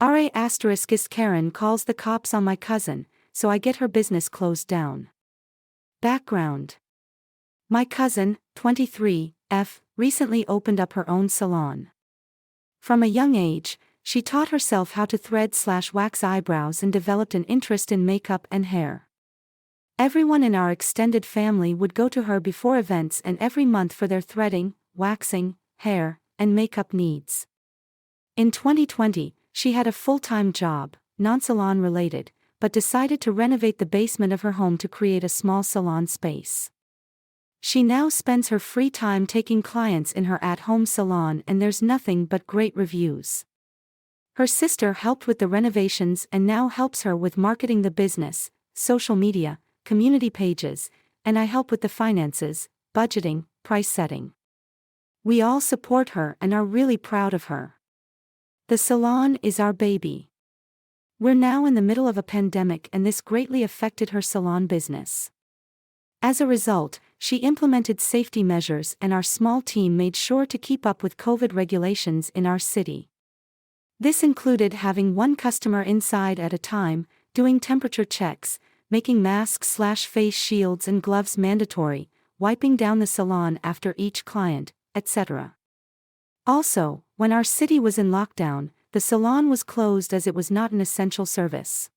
RA**is Karen calls the cops on my cousin, so I get her business closed down. Background. My cousin, 23, recently opened up her own salon. From a young age, she taught herself how to thread/wax eyebrows and developed an interest in makeup and hair. Everyone in our extended family would go to her before events and every month for their threading, waxing, hair, and makeup needs. In 2020, she had a full-time job, non-salon related, but decided to renovate the basement of her home to create a small salon space. She now spends her free time taking clients in her at-home salon, and there's nothing but great reviews. Her sister helped with the renovations and now helps her with marketing the business, social media, community pages, and I help with the finances, budgeting, price setting. We all support her and are really proud of her. The salon is our baby. We're now in the middle of a pandemic and this greatly affected her salon business. As a result, she implemented safety measures and our small team made sure to keep up with COVID regulations in our city. This included having one customer inside at a time, doing temperature checks, making masks/face shields and gloves mandatory, wiping down the salon after each client, etc. Also, when our city was in lockdown, the salon was closed as it was not an essential service.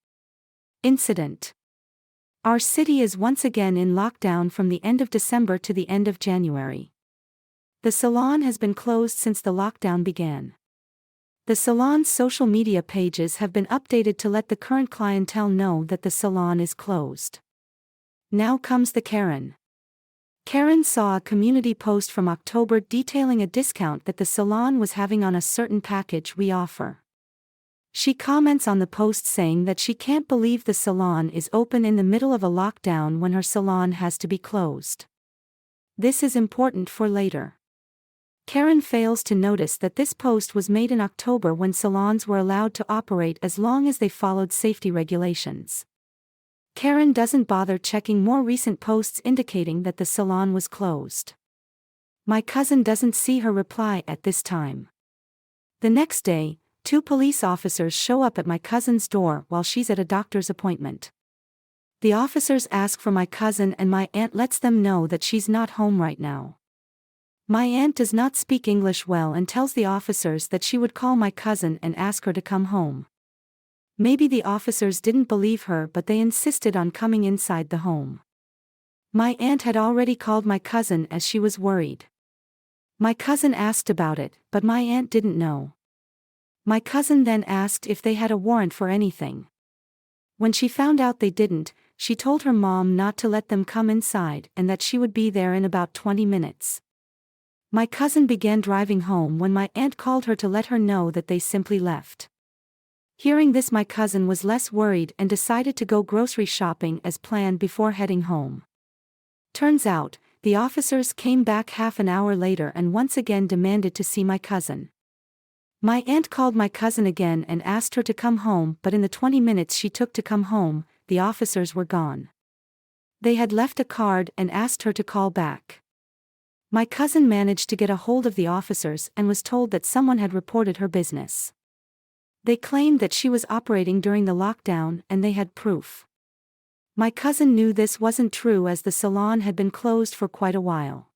Incident. Our city is once again in lockdown from the end of December to the end of January. The salon has been closed since the lockdown began. The salon's social media pages have been updated to let the current clientele know that the salon is closed. Now comes the Karen. Karen saw a community post from October detailing a discount that the salon was having on a certain package we offer. She comments on the post saying that she can't believe the salon is open in the middle of a lockdown when her salon has to be closed. This is important for later. Karen fails to notice that this post was made in October when salons were allowed to operate as long as they followed safety regulations. Karen doesn't bother checking more recent posts indicating that the salon was closed. My cousin doesn't see her reply at this time. The next day, 2 police officers show up at my cousin's door while she's at a doctor's appointment. The officers ask for my cousin and my aunt lets them know that she's not home right now. My aunt does not speak English well and tells the officers that she would call my cousin and ask her to come home. Maybe the officers didn't believe her, but they insisted on coming inside the home. My aunt had already called my cousin as she was worried. My cousin asked about it, but my aunt didn't know. My cousin then asked if they had a warrant for anything. When she found out they didn't, she told her mom not to let them come inside and that she would be there in about 20 minutes. My cousin began driving home when my aunt called her to let her know that they simply left. Hearing this, my cousin was less worried and decided to go grocery shopping as planned before heading home. Turns out, the officers came back half an hour later and once again demanded to see my cousin. My aunt called my cousin again and asked her to come home, but in the 20 minutes she took to come home, the officers were gone. They had left a card and asked her to call back. My cousin managed to get a hold of the officers and was told that someone had reported her business. They claimed that she was operating during the lockdown and they had proof. My cousin knew this wasn't true as the salon had been closed for quite a while.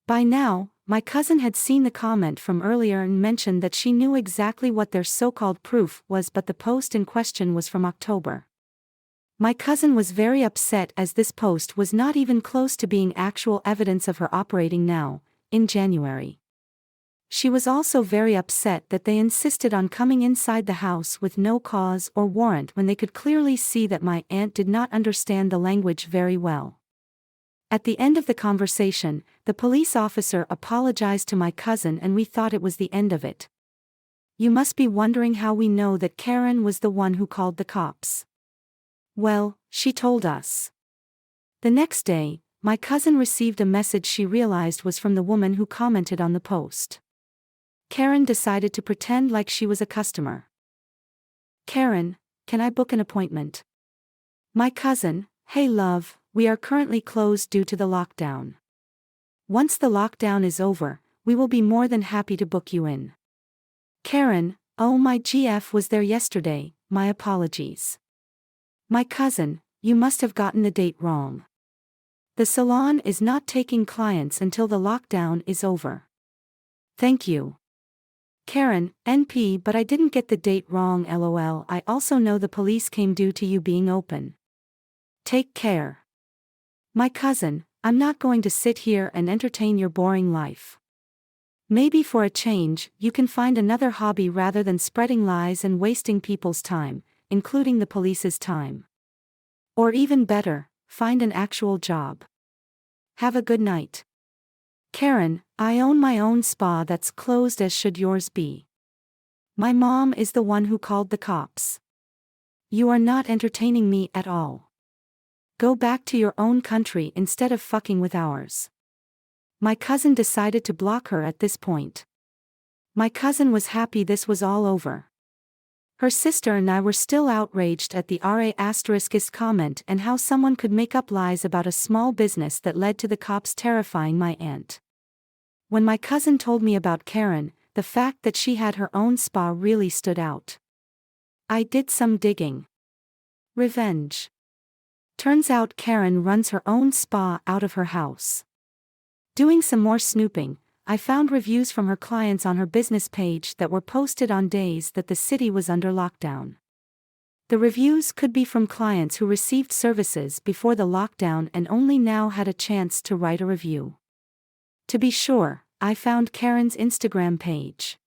By now, my cousin had seen the comment from earlier and mentioned that she knew exactly what their so-called proof was, but the post in question was from October. My cousin was very upset as this post was not even close to being actual evidence of her operating now, in January. She was also very upset that they insisted on coming inside the house with no cause or warrant when they could clearly see that my aunt did not understand the language very well. At the end of the conversation, the police officer apologized to my cousin and we thought it was the end of it. You must be wondering how we know that Karen was the one who called the cops. Well, she told us. The next day, my cousin received a message she realized was from the woman who commented on the post. Karen decided to pretend like she was a customer. Karen, can I book an appointment? My cousin, hey love, we are currently closed due to the lockdown. Once the lockdown is over, we will be more than happy to book you in. Karen, Oh, my GF was there yesterday, my apologies. My cousin, you must have gotten the date wrong. The salon is not taking clients until the lockdown is over. Thank you. Karen, NP, but I didn't get the date wrong, lol. I also know the police came due to you being open. Take care. My cousin, I'm not going to sit here and entertain your boring life. Maybe for a change, you can find another hobby rather than spreading lies and wasting people's time, including the police's time. Or even better, find an actual job. Have a good night. Karen, I own my own spa that's closed, as should yours be. My mom is the one who called the cops. You are not entertaining me at all. Go back to your own country instead of fucking with ours. My cousin decided to block her at this point. My cousin was happy this was all over. Her sister and I were still outraged at the RA**''''''''''''''''''''''''''''''' comment and how someone could make up lies about a small business that led to the cops terrifying my aunt. When my cousin told me about Karen, the fact that she had her own spa really stood out. I did some digging. Revenge. Turns out Karen runs her own spa out of her house. Doing some more snooping, I found reviews from her clients on her business page that were posted on days that the city was under lockdown. The reviews could be from clients who received services before the lockdown and only now had a chance to write a review. To be sure, I found Karen's Instagram page.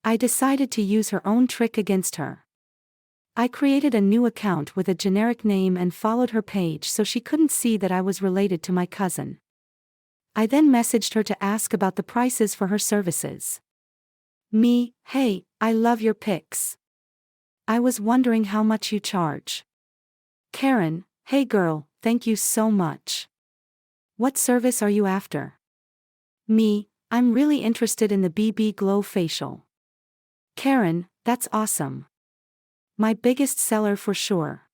I decided to use her own trick against her. I created a new account with a generic name and followed her page so she couldn't see that I was related to my cousin. I then messaged her to ask about the prices for her services. Me, hey, I love your pics. I was wondering how much you charge. Karen, hey girl, thank you so much. What service are you after? Me, I'm really interested in the BB Glow facial. Karen, that's awesome. My biggest seller for sure.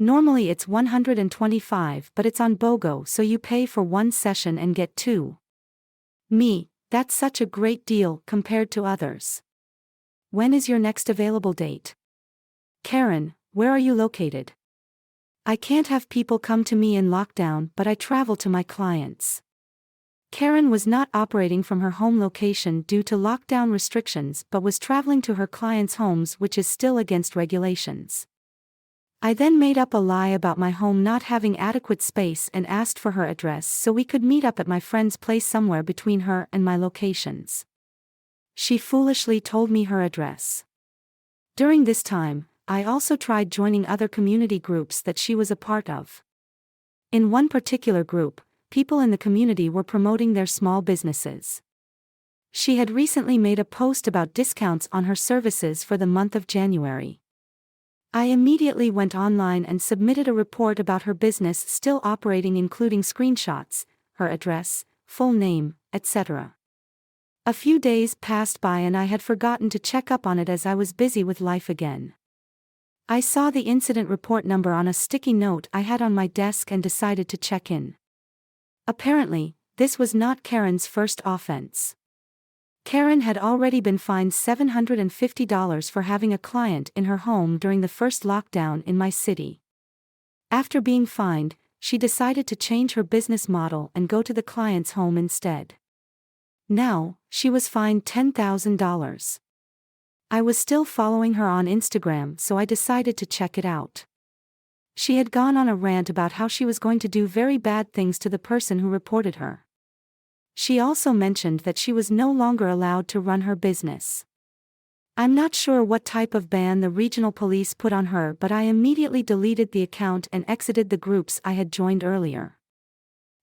Normally it's $125, but it's on BOGO, so you pay for one session and get two. Me, that's such a great deal compared to others. When is your next available date? Karen, where are you located? I can't have people come to me in lockdown, but I travel to my clients. Karen was not operating from her home location due to lockdown restrictions but was traveling to her clients' homes, which is still against regulations. I then made up a lie about my home not having adequate space and asked for her address so we could meet up at my friend's place somewhere between her and my locations. She foolishly told me her address. During this time, I also tried joining other community groups that she was a part of. In one particular group, people in the community were promoting their small businesses. She had recently made a post about discounts on her services for the month of January. I immediately went online and submitted a report about her business still operating, including screenshots, her address, full name, etc. A few days passed by and I had forgotten to check up on it as I was busy with life again. I saw the incident report number on a sticky note I had on my desk and decided to check in. Apparently, this was not Karen's first offense. Karen had already been fined $750 for having a client in her home during the first lockdown in my city. After being fined, she decided to change her business model and go to the client's home instead. Now, she was fined $10,000. I was still following her on Instagram, so I decided to check it out. She had gone on a rant about how she was going to do very bad things to the person who reported her. She also mentioned that she was no longer allowed to run her business. I'm not sure what type of ban the regional police put on her, but I immediately deleted the account and exited the groups I had joined earlier.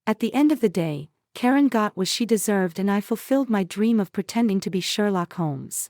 At the end of the day, Karen got what she deserved and I fulfilled my dream of pretending to be Sherlock Holmes.